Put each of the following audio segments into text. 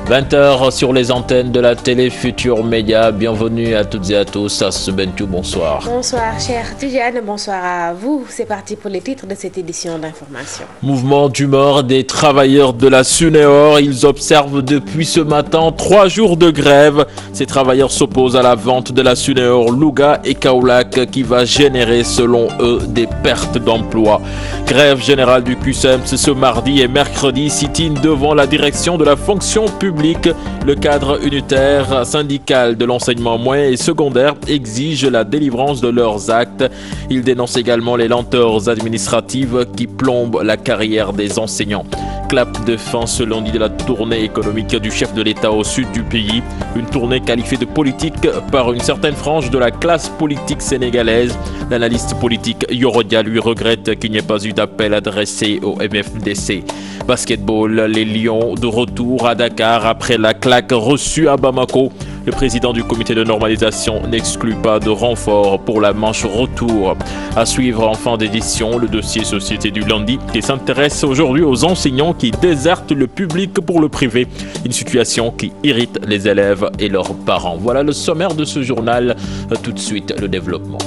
20h sur les antennes de la télé Futur Média. Bienvenue à toutes et à tous. Assou Bentou, bonsoir. Bonsoir, cher Tidiane. Bonsoir à vous. C'est parti pour les titres de cette édition d'information. Mouvement d'humeur des travailleurs de la Sunéor. Ils observent depuis ce matin 3 jours de grève. Ces travailleurs s'opposent à la vente de la Sunéor Louga et Kaolack qui va générer, selon eux, des pertes d'emploi. Grève générale du CUSEMS ce mardi et mercredi. Sit-in devant la direction de la fonction publique. Le cadre unitaire syndical de l'enseignement moyen et secondaire exige la délivrance de leurs actes. Il dénonce également les lenteurs administratives qui plombent la carrière des enseignants. Clap de fin ce lundi de la tournée économique du chef de l'État au sud du pays. Une tournée qualifiée de politique par une certaine frange de la classe politique sénégalaise. L'analyste politique Yorodia lui regrette qu'il n'y ait pas eu d'appel adressé au MFDC. Basketball, les Lions de retour à Dakar après la claque reçue à Bamako. Le président du comité de normalisation n'exclut pas de renfort pour la manche retour. À suivre en fin d'édition, le dossier Société du lundi qui s'intéresse aujourd'hui aux enseignants qui désertent le public pour le privé. Une situation qui irrite les élèves et leurs parents. Voilà le sommaire de ce journal. Tout de suite, le développement.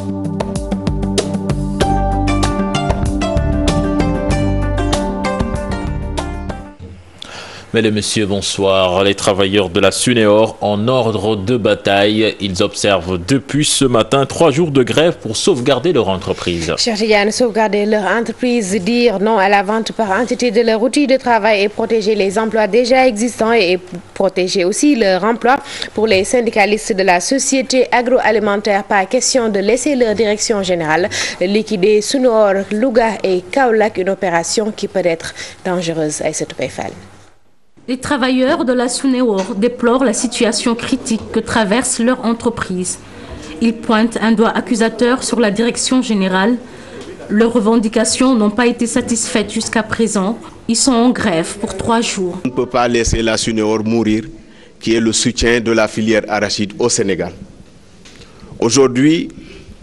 Mesdames et messieurs, bonsoir. Les travailleurs de la Sunéor en ordre de bataille. Ils observent depuis ce matin 3 jours de grève pour sauvegarder leur entreprise. Cher Tidiane, sauvegarder leur entreprise, dire non à la vente par entité de leur outil de travail et protéger les emplois déjà existants et protéger aussi leur emploi. Pour les syndicalistes de la société agroalimentaire, pas question de laisser leur direction générale liquider Sunéor, Louga et Kaolack, une opération qui peut être dangereuse à cette PFL. Les travailleurs de la Sunéor déplorent la situation critique que traverse leur entreprise. Ils pointent un doigt accusateur sur la direction générale. Leurs revendications n'ont pas été satisfaites jusqu'à présent. Ils sont en grève pour 3 jours. On ne peut pas laisser la Sunéor mourir, qui est le soutien de la filière arachide au Sénégal. Aujourd'hui,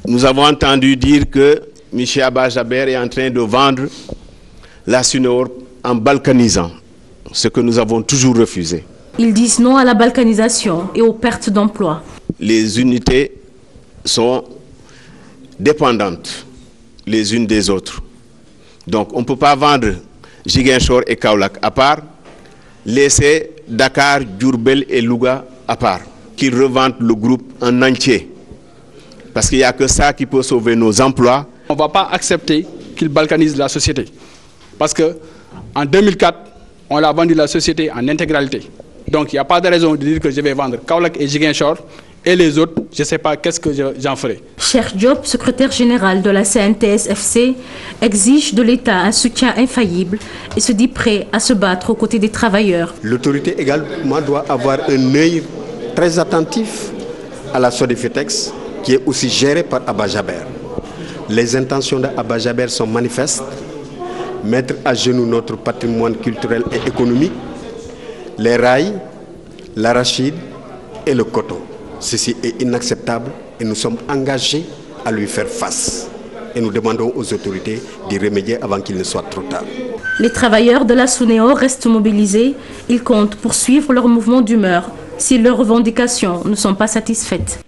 nous avons entendu dire que M. Abba Jaber est en train de vendre la Sunéor en balkanisant. Ce que nous avons toujours refusé. Ils disent non à la balkanisation et aux pertes d'emplois. Les unités sont dépendantes les unes des autres. Donc on ne peut pas vendre Ziguinchor et Kaolack à part, laisser Dakar, Diourbel et Louga à part. Qu'ils revendent le groupe en entier. Parce qu'il n'y a que ça qui peut sauver nos emplois. On ne va pas accepter qu'ils balkanisent la société. Parce qu'en 2004, on a vendu la société en intégralité. Donc il n'y a pas de raison de dire que je vais vendre Kaolack et Ziguinchor et les autres, je ne sais pas qu'est-ce que j'en ferai. Cheikh Diop, secrétaire général de la CNTS-FC, exige de l'État un soutien infaillible et se dit prêt à se battre aux côtés des travailleurs. L'autorité également doit avoir un œil très attentif à la Sodefitex qui est aussi gérée par Abba Jaber. Les intentions d'Abba Jaber sont manifestes. Mettre à genoux notre patrimoine culturel et économique, les rails, l'arachide et le coton. Ceci est inacceptable et nous sommes engagés à lui faire face. Et nous demandons aux autorités d'y remédier avant qu'il ne soit trop tard. Les travailleurs de la Sunéor restent mobilisés. Ils comptent poursuivre leur mouvement d'humeur si leurs revendications ne sont pas satisfaites.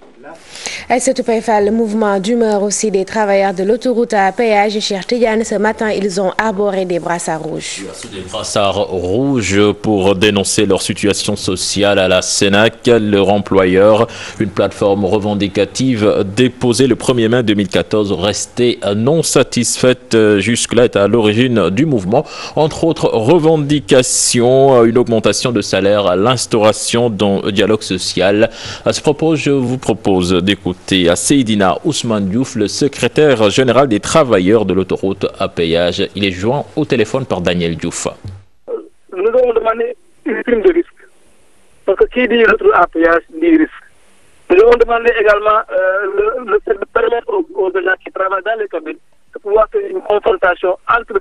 À cette PFL, le mouvement d'humeur aussi des travailleurs de l'autoroute à péage cher Tidiane. Ce matin, ils ont arboré des brassards rouges. Des brassards rouges pour dénoncer leur situation sociale à la Sénac. Leur employeur, une plateforme revendicative déposée le 1er mai 2014, restée non satisfaite jusque-là, est à l'origine du mouvement. Entre autres revendications, une augmentation de salaire, l'instauration d'un dialogue social. À ce propos, je vous propose d'écouter à Seydina Ousmane Diouf, le secrétaire général des travailleurs de l'autoroute à péage. Il est joint au téléphone par Daniel Diouf. Nous avons demandé une prime de risque. Parce que qui dit l'autoroute à péage dit risque. Nous avons demandé également le fait de permettre aux gens qui travaillent dans les cabines de pouvoir faire une confrontation entre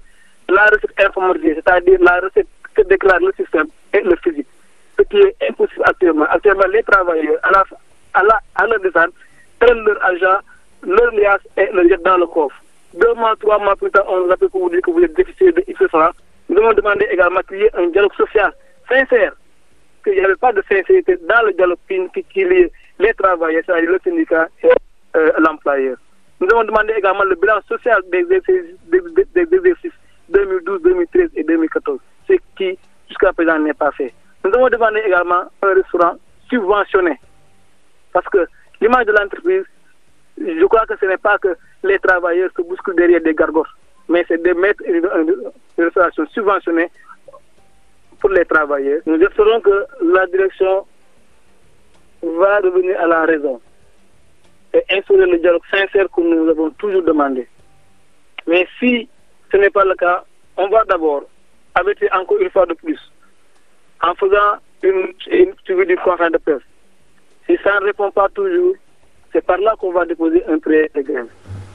la recette informatisée, c'est-à-dire la recette que déclare le système, et le physique. Ce qui est impossible actuellement. Actuellement, les travailleurs, à leur descente, prennent leur argent, leur liasse et le jettent dans le coffre. 2 mois, 3 mois plus tard, on nous appelle pour vous dire que vous êtes déficitaire de X francs. Nous avons demandé également qu'il y ait un dialogue social sincère, qu'il n'y avait pas de sincérité dans le dialogue qui lie les travailleurs, c'est-à-dire le syndicat et l'employeur. Nous avons demandé également le bilan social des exercices 2012, 2013 et 2014, ce qui jusqu'à présent n'est pas fait. Nous avons demandé également un restaurant subventionné, parce que l'image de l'entreprise, je crois que ce n'est pas que les travailleurs se bousculent derrière des gargotes, mais c'est de mettre une restauration subventionnée pour les travailleurs. Nous espérons que la direction va revenir à la raison et instaurer le dialogue sincère que nous avons toujours demandé. Mais si ce n'est pas le cas, on va d'abord avertir encore une fois de plus en faisant une suivi du conférence de presse. Si ça ne répond pas toujours, c'est par là qu'on va déposer un préavis de grève.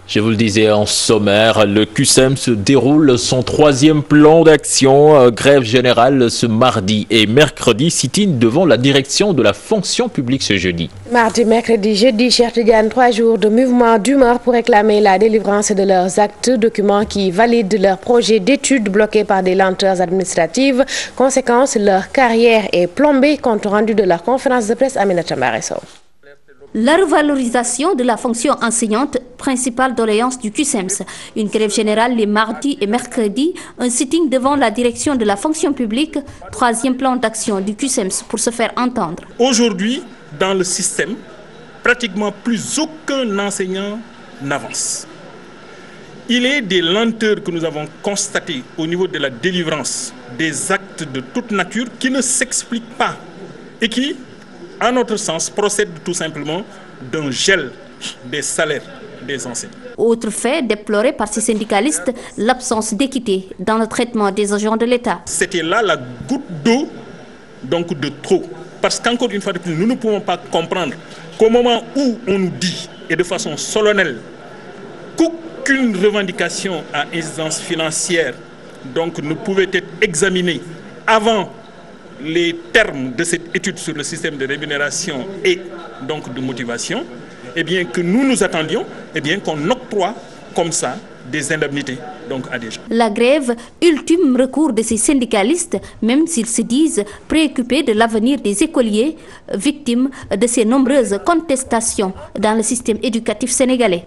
Je vous le disais en sommaire, le QSEM se déroule son 3e plan d'action. Grève générale ce mardi et mercredi. Sit-in devant la direction de la fonction publique ce jeudi. Mardi, mercredi, jeudi, Cheikh Tidiane, 3 jours de mouvement d'humeur pour réclamer la délivrance de leurs actes, documents qui valident leur projet d'études bloqués par des lenteurs administratives. Conséquence, leur carrière est plombée, compte rendu de leur conférence de presse Aminata Mbaresso. La revalorisation de la fonction enseignante, principale doléance du QSEMS. Une grève générale les mardis et mercredis, un sitting devant la direction de la fonction publique, 3e plan d'action du QSEMS pour se faire entendre. Aujourd'hui, dans le système, pratiquement plus aucun enseignant n'avance. Il est des lenteurs que nous avons constatées au niveau de la délivrance des actes de toute nature qui ne s'expliquent pas et qui, à notre sens, procède tout simplement d'un gel des salaires des enseignants. Autre fait déploré par ces syndicalistes, l'absence d'équité dans le traitement des agents de l'État. C'était là la goutte d'eau, donc de trop. Parce qu'encore une fois de plus, nous ne pouvons pas comprendre qu'au moment où on nous dit, et de façon solennelle, qu'aucune revendication à incidence financière donc, ne pouvait être examinée avant les termes de cette étude sur le système de rémunération et donc de motivation, eh bien que nous nous attendions, eh bien qu'on octroie comme ça des indemnités donc à des gens. La grève, ultime recours de ces syndicalistes, même s'ils se disent préoccupés de l'avenir des écoliers, victimes de ces nombreuses contestations dans le système éducatif sénégalais.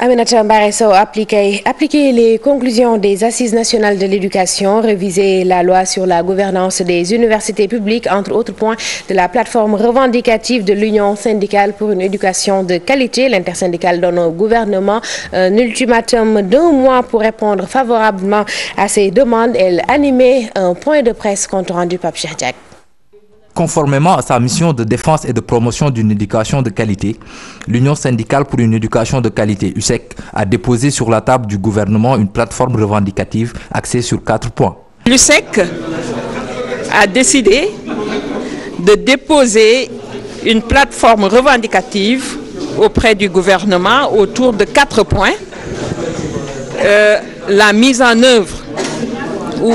Aminata Mbaresso, appliquer les conclusions des Assises nationales de l'éducation, réviser la loi sur la gouvernance des universités publiques, entre autres points de la plateforme revendicative de l'Union syndicale pour une éducation de qualité. L'intersyndicale donne au gouvernement un ultimatum d'1 mois pour répondre favorablement à ces demandes. Elle animait un point de presse compte rendu Pape Cheikh Diack. Conformément à sa mission de défense et de promotion d'une éducation de qualité, l'Union syndicale pour une éducation de qualité, USEC, a déposé sur la table du gouvernement une plateforme revendicative axée sur 4 points. L'USEC a décidé de déposer une plateforme revendicative auprès du gouvernement autour de 4 points. La mise en œuvre ou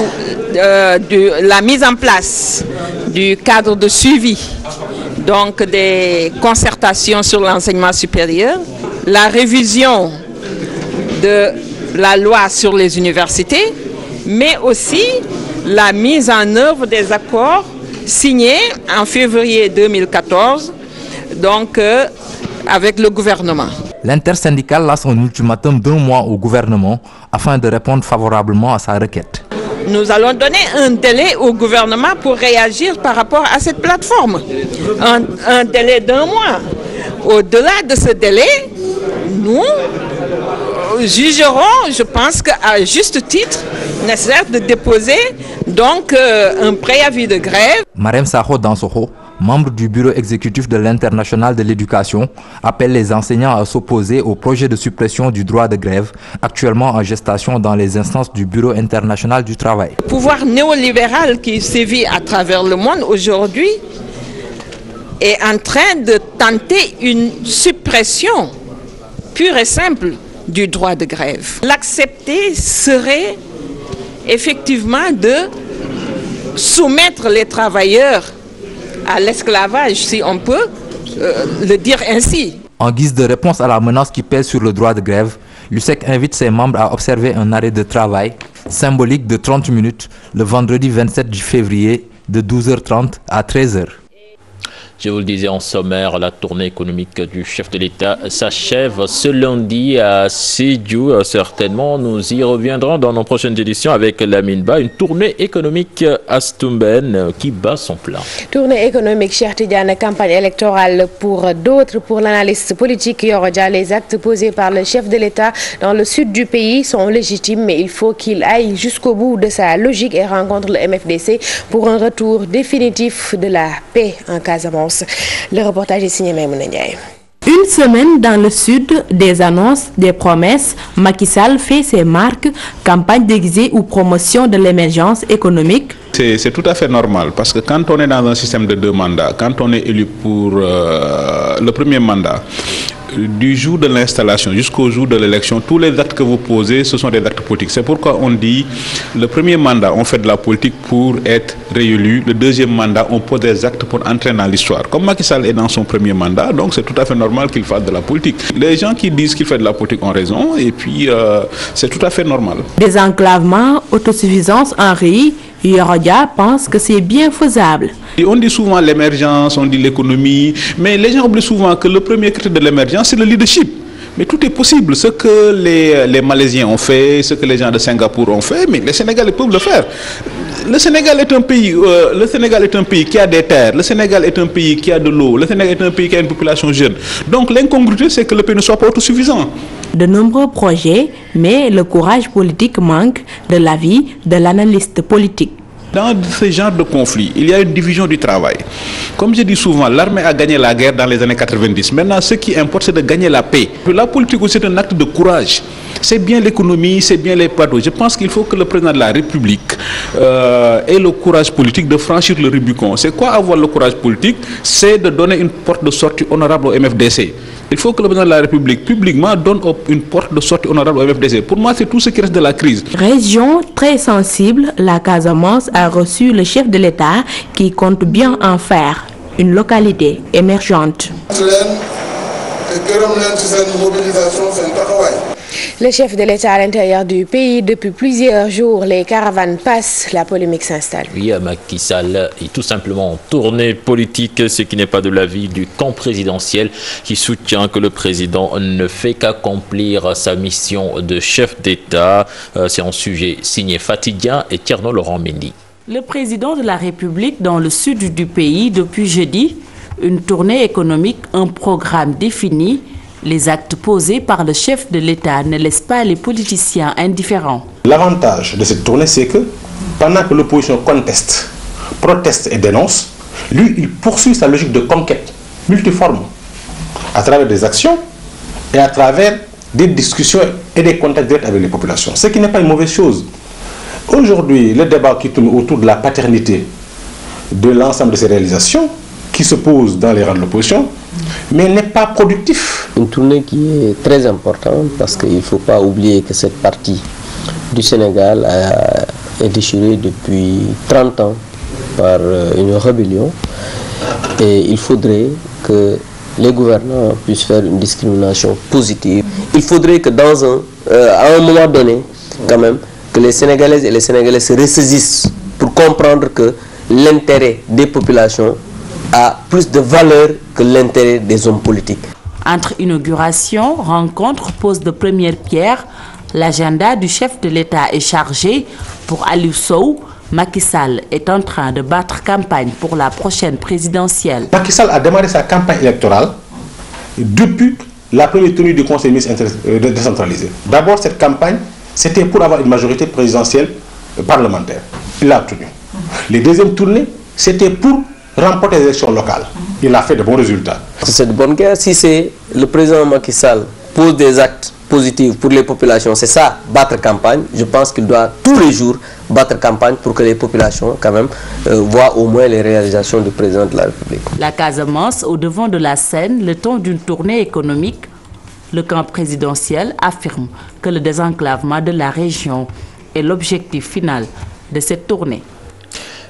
la mise en place du cadre de suivi, donc des concertations sur l'enseignement supérieur, la révision de la loi sur les universités, mais aussi la mise en œuvre des accords signés en février 2014, donc avec le gouvernement. L'intersyndicale lance un ultimatum d'1 mois au gouvernement afin de répondre favorablement à sa requête. Nous allons donner un délai au gouvernement pour réagir par rapport à cette plateforme. Un délai d'1 mois. Au-delà de ce délai, nous jugerons, je pense qu'à juste titre, nécessaire de déposer donc un préavis de grève. Marem Sakho Dansokho, membre du bureau exécutif de l'Internationale de l'éducation, appelle les enseignants à s'opposer au projet de suppression du droit de grève, actuellement en gestation dans les instances du Bureau international du travail. Le pouvoir néolibéral qui sévit à travers le monde aujourd'hui est en train de tenter une suppression pure et simple du droit de grève. L'accepter serait effectivement de soumettre les travailleurs à l'esclavage, si on peut le dire ainsi. En guise de réponse à la menace qui pèse sur le droit de grève, l'USEC invite ses membres à observer un arrêt de travail symbolique de 30 minutes le vendredi 27 février de 12h30 à 13h. Je vous le disais en sommaire, la tournée économique du chef de l'État s'achève ce lundi à Sédhiou. Certainement, nous y reviendrons dans nos prochaines éditions avec Lamine Ba. Une tournée économique à Stumben qui bat son plein. Tournée économique, Cheikh Tidiane, campagne électorale pour d'autres. Pour l'analyste politique Yoro Dia, les actes posés par le chef de l'État dans le sud du pays sont légitimes, mais il faut qu'il aille jusqu'au bout de sa logique et rencontre le MFDC pour un retour définitif de la paix en Casamance. Le reportage est signé Maïmouna Ndiaye. Une semaine dans le sud, des annonces, des promesses, Macky Sall fait ses marques, campagne déguisée ou promotion de l'émergence économique. C'est tout à fait normal parce que quand on est dans un système de 2 mandats, quand on est élu pour le premier mandat, du jour de l'installation jusqu'au jour de l'élection, tous les actes que vous posez, ce sont des actes politiques. C'est pourquoi on dit le premier mandat, on fait de la politique pour être réélu. Le deuxième mandat, on pose des actes pour entrer dans l'histoire. Comme Macky Sall est dans son premier mandat, donc c'est tout à fait normal qu'il fasse de la politique. Les gens qui disent qu'il fait de la politique ont raison et puis c'est tout à fait normal. Désenclavement, autosuffisance en riz, Yoro Dia pense que c'est bien faisable. Et on dit souvent l'émergence, on dit l'économie, mais les gens oublient souvent que le premier critère de l'émergence, c'est le leadership. Mais tout est possible. Ce que les Malaisiens ont fait, ce que les gens de Singapour ont fait, mais les Sénégalais peuvent le faire. Le Sénégal est un pays qui a des terres, le Sénégal est un pays qui a de l'eau, le Sénégal est un pays qui a une population jeune. Donc l'incongruité, c'est que le pays ne soit pas autosuffisant. De nombreux projets, mais le courage politique manque de l'avis de l'analyste politique. Dans ce genre de conflit, il y a une division du travail. Comme je dis souvent, l'armée a gagné la guerre dans les années 90. Maintenant, ce qui importe, c'est de gagner la paix. La politique aussi, c'est un acte de courage. C'est bien l'économie, c'est bien les plateaux. Je pense qu'il faut que le président de la République ait le courage politique de franchir le Rubicon. C'est quoi avoir le courage politique? C'est de donner une porte de sortie honorable au MFDC. Il faut que le président de la République, publiquement, donne une porte de sortie honorable au MFDC. Pour moi, c'est tout ce qui reste de la crise. Région très sensible, la Casamance a reçu le chef de l'État qui compte bien en faire une localité émergente. Le chef de l'État à l'intérieur du pays, depuis plusieurs jours, les caravanes passent, la polémique s'installe. Oui, Macky Sall est tout simplement en tournée politique, ce qui n'est pas de l'avis du camp présidentiel qui soutient que le président ne fait qu'accomplir sa mission de chef d'État. C'est un sujet signé Fatidien et Tierno Laurent Mendy. Le président de la République dans le sud du pays depuis jeudi, une tournée économique, un programme défini. Les actes posés par le chef de l'État ne laissent pas les politiciens indifférents. L'avantage de cette tournée, c'est que pendant que l'opposition conteste, proteste et dénonce, lui, il poursuit sa logique de conquête multiforme à travers des actions et à travers des discussions et des contacts directs avec les populations. Ce qui n'est pas une mauvaise chose. Aujourd'hui, le débat qui tourne autour de la paternité de l'ensemble de ces réalisations, qui se pose dans les rangs de l'opposition, mais n'est pas productif. Une tournée qui est très importante parce qu'il ne faut pas oublier que cette partie du Sénégal est déchirée depuis 30 ans par une rébellion et il faudrait que les gouvernants puissent faire une discrimination positive. Il faudrait que à un moment donné, quand même, que les Sénégalaises et les Sénégalais se ressaisissent pour comprendre que l'intérêt des populations a plus de valeur que l'intérêt des hommes politiques. Entre inauguration, rencontre, pose de première pierre, l'agenda du chef de l'État est chargé. Pour Aliou Sow, Macky Sall est en train de battre campagne pour la prochaine présidentielle. Macky Sall a démarré sa campagne électorale depuis la première tenue du Conseil ministériel décentralisé. D'abord, cette campagne, c'était pour avoir une majorité présidentielle parlementaire. Il l'a obtenue. Les deuxièmes tournées, c'était pour remporter les élections locales. Il a fait de bons résultats. C'est de bonne guerre. Si c'est le président Macky Sall pose des actes positifs pour les populations, c'est ça, battre campagne. Je pense qu'il doit tous les jours battre campagne pour que les populations, quand même, voient au moins les réalisations du président de la République. La Casamance, au devant de la scène, le temps d'une tournée économique, le camp présidentiel affirme que le désenclavement de la région est l'objectif final de cette tournée.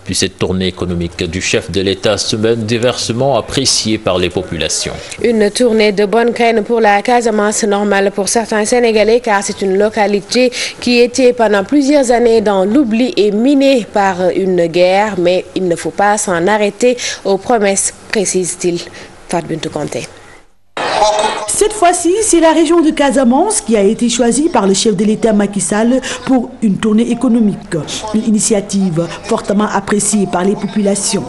Puis cette tournée économique du chef de l'État se mène des versements appréciés par les populations. Une tournée de bonne graine pour la Casamance, normale pour certains Sénégalais car c'est une localité qui était pendant plusieurs années dans l'oubli et minée par une guerre, mais il ne faut pas s'en arrêter aux promesses, précise-t-il. Fatou Bintou Conté. Cette fois-ci, c'est la région de Casamance qui a été choisie par le chef de l'État Macky Sall pour une tournée économique. Une initiative fortement appréciée par les populations.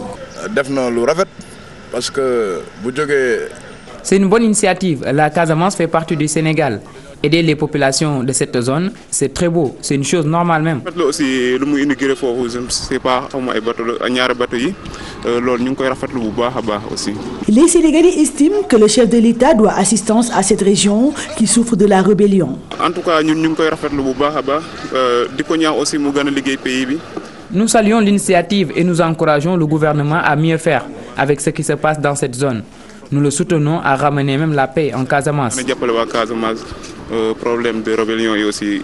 C'est une bonne initiative. La Casamance fait partie du Sénégal. Aider les populations de cette zone, c'est très beau. C'est une chose normale même. Les Sénégalais estiment que le chef de l'État doit assistance à cette région qui souffre de la rébellion. En tout cas, nous saluons l'initiative et nous encourageons le gouvernement à mieux faire avec ce qui se passe dans cette zone. Nous le soutenons à ramener même la paix en Casamance. Problème de rébellion et aussi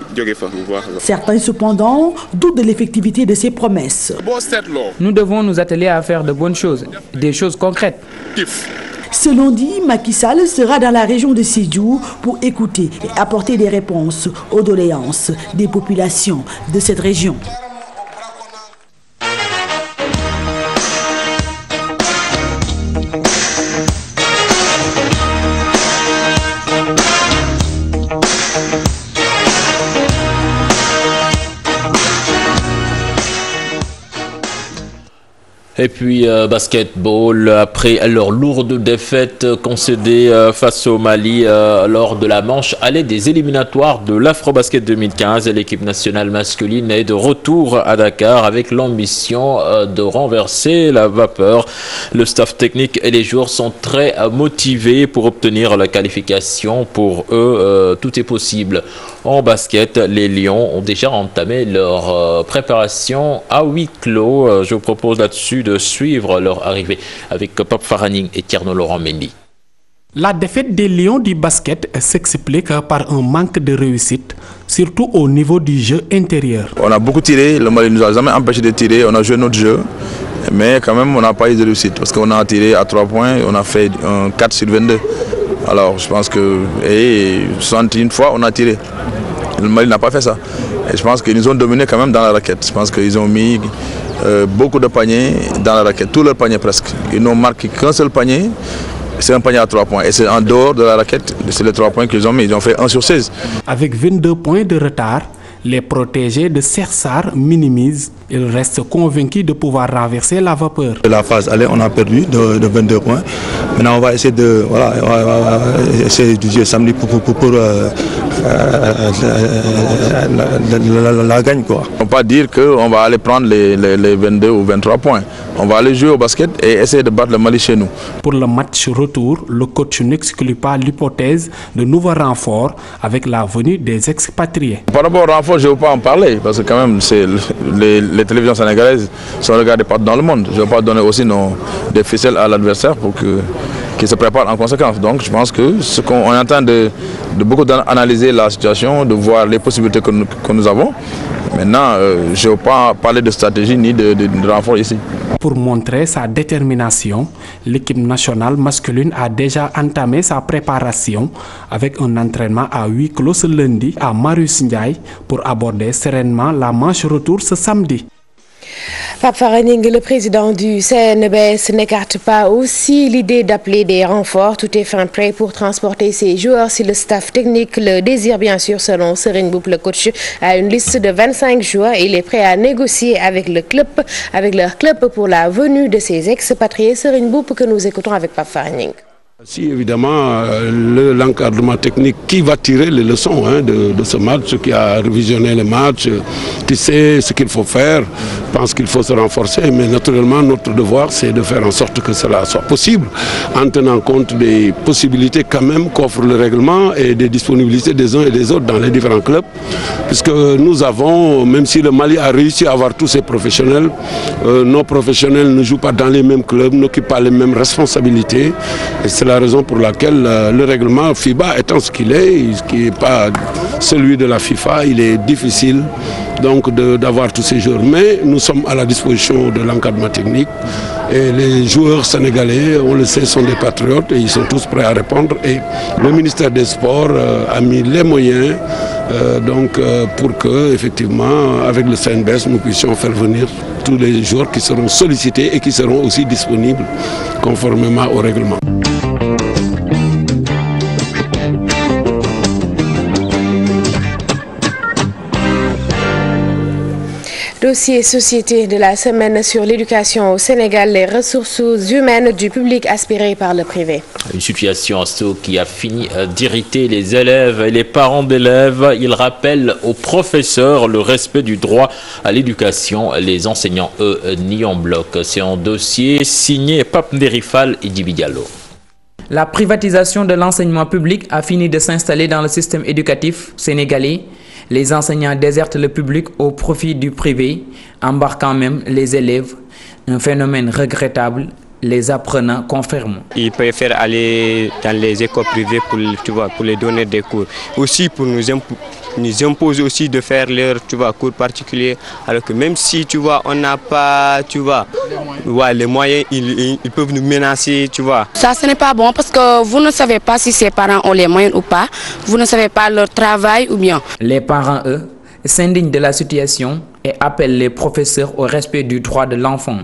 certains cependant doutent de l'effectivité de ces promesses. Nous devons nous atteler à faire de bonnes choses, des choses concrètes. Selon dit, Macky Sall sera dans la région de Sédhiou pour écouter et apporter des réponses aux doléances des populations de cette région. Et puis basketball, après leur lourde défaite concédée face au Mali lors de la manche allée des éliminatoires de l'Afrobasket 2015, l'équipe nationale masculine est de retour à Dakar avec l'ambition de renverser la vapeur. Le staff technique et les joueurs sont très motivés pour obtenir la qualification. Pour eux, tout est possible. En basket, les Lions ont déjà entamé leur préparation à huis clos. Je vous propose là-dessus de suivre leur arrivée avec Pape Faraning et Tierno Laurent Mendy. La défaite des Lions du basket s'explique par un manque de réussite, surtout au niveau du jeu intérieur. On a beaucoup tiré, le Mali ne nous a jamais empêché de tirer, on a joué notre jeu, mais quand même on n'a pas eu de réussite parce qu'on a tiré à 3 points, on a fait un 4 sur 22. Alors je pense que 61 fois on a tiré. Le Mali n'a pas fait ça. Et je pense qu'ils nous ont dominé quand même dans la raquette. Je pense qu'ils ont mis beaucoup de paniers dans la raquette, tous leurs paniers presque. Ils n'ont marqué qu'un seul panier, c'est un panier à 3 points. Et c'est en dehors de la raquette, c'est les 3 points qu'ils ont mis. Ils ont fait 1 sur 16. Avec 22 points de retard, les protégés de Sersar minimisent. Ils restent convaincus de pouvoir renverser la vapeur. La phase aller, on a perdu de 22 points. Maintenant, on va essayer de essayer de jouer samedi pour la gagne, quoi. On ne peut pas dire qu'on va aller prendre les 22 ou 23 points. On va aller jouer au basket et essayer de battre le Mali chez nous. Pour le match retour, le coach n'exclut pas l'hypothèse de nouveaux renforts avec la venue des expatriés. Par rapport au renfort, je ne veux pas en parler parce que quand même, c'est les télévisions sénégalaises sont regardées partout dans le monde. Je ne veux pas donner aussi des ficelles à l'adversaire pour qu'il se prépare en conséquence. Donc je pense que ce qu'on est en train de beaucoup analyser la situation, de voir les possibilités que nous avons. Maintenant, je ne veux pas parler de stratégie ni de renfort ici. Pour montrer sa détermination, l'équipe nationale masculine a déjà entamé sa préparation avec un entraînement à huis clos ce lundi à Marius Ndiaye pour aborder sereinement la manche retour ce samedi. Pape Faraning, le président du CNBS, n'écarte pas aussi l'idée d'appeler des renforts. Tout est fin prêt pour transporter ces joueurs si le staff technique le désire, bien sûr. Selon Serigne Mboup, le coach a une liste de 25 joueurs et il est prêt à négocier avec leur club pour la venue de ces expatriés. Serigne Mboup que nous écoutons avec Pape Faraning. Si évidemment l'encadrement technique qui va tirer les leçons de ce match, qui a révisionné le match, qui sait ce qu'il faut faire, pense qu'il faut se renforcer, mais naturellement notre devoir c'est de faire en sorte que cela soit possible en tenant compte des possibilités quand même qu'offre le règlement et des disponibilités des uns et des autres dans les différents clubs, puisque nous avons, même si le Mali a réussi à avoir tous ses professionnels, nos professionnels ne jouent pas dans les mêmes clubs, n'occupent pas les mêmes responsabilités, et cela la raison pour laquelle le règlement FIBA étant ce qu'il est, qui n'est pas celui de la FIFA, il est difficile donc d'avoir tous ces joueurs. Mais nous sommes à la disposition de l'encadrement technique et les joueurs sénégalais, on le sait, sont des patriotes et ils sont tous prêts à répondre. Et le ministère des Sports a mis les moyens pour que, effectivement, avec le CNBS, nous puissions faire venir tous les joueurs qui seront sollicités et qui seront aussi disponibles conformément au règlement. Dossier société de la semaine sur l'éducation au Sénégal, les ressources humaines du public aspirées par le privé. Une situation qui a fini d'irriter les élèves et les parents d'élèves. Il rappelle aux professeurs le respect du droit à l'éducation. Les enseignants, eux, nient en bloc. C'est un dossier signé Pape Ndérifal et Djibi Diallo. La privatisation de l'enseignement public a fini de s'installer dans le système éducatif sénégalais. Les enseignants désertent le public au profit du privé, embarquant même les élèves. Un phénomène regrettable, les apprenants confirment. Ils préfèrent aller dans les écoles privées pour les donner des cours. Aussi pour nous imposer aussi de faire leurs cours particuliers, alors que même si on n'a pas les moyens, ils peuvent nous menacer. Ça, ce n'est pas bon parce que vous ne savez pas si ces parents ont les moyens ou pas, vous ne savez pas leur travail ou bien. Les parents, eux, s'indignent de la situation et appellent les professeurs au respect du droit de l'enfant.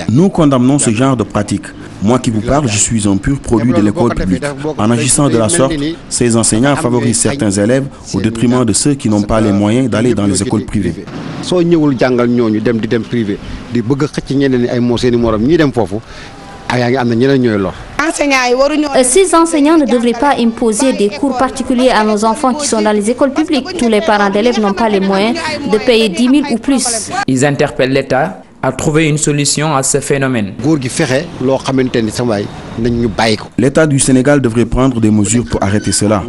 Nous condamnons ce genre de pratique. Moi qui vous parle, je suis un pur produit de l'école publique. En agissant de la sorte, ces enseignants favorisent certains élèves au détriment de ceux qui n'ont pas les moyens d'aller dans les écoles privées. Ces enseignants ne devraient pas imposer des cours particuliers à nos enfants qui sont dans les écoles publiques. Tous les parents d'élèves n'ont pas les moyens de payer 10 000 ou plus. Ils interpellent l'État à trouver une solution à ce phénomène. L'État du Sénégal devrait prendre des mesures pour arrêter cela.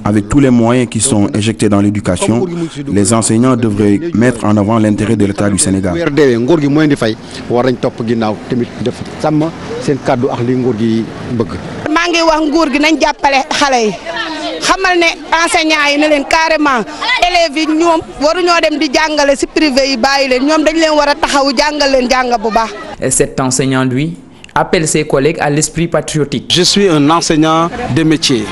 Avec tous les moyens qui sont injectés dans l'éducation, les enseignants devraient mettre en avant l'intérêt de l'État du Sénégal. xamal ne enseignants yi ne leen carrément élèves yi ñoom waruñoo dem di jàngale ci privé yi bàyyi leen ñoom dañ leen war a taxawu jàngal leen jàng bu baax. Et cet enseignant, lui, appelle ses collègues à l'esprit patriotique. Je suis un enseignant de métier.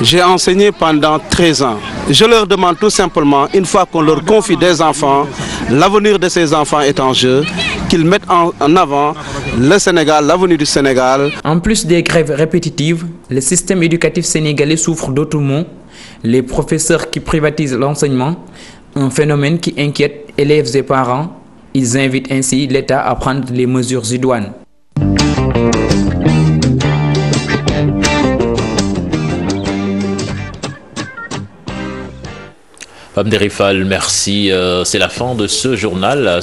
J'ai enseigné pendant 13 ans. Je leur demande tout simplement, une fois qu'on leur confie des enfants, l'avenir de ces enfants est en jeu, qu'ils mettent en avant le Sénégal, l'avenir du Sénégal. En plus des grèves répétitives, le système éducatif sénégalais souffre d'autres maux. Les professeurs qui privatisent l'enseignement, un phénomène qui inquiète élèves et parents. Ils invitent ainsi l'État à prendre les mesures idoines. Pape Ndérifal, merci. C'est la fin de ce journal.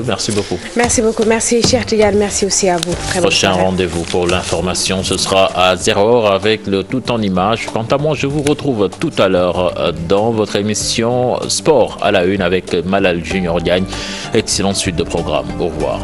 Merci beaucoup. Merci beaucoup. Merci, cher Tidiane. Merci aussi à vous. Très prochain rendez-vous pour l'information, ce sera à 0h avec le tout en images. Quant à moi, je vous retrouve tout à l'heure dans votre émission Sport à la une avec Malal Junior Diagne. Excellente suite de programme. Au revoir.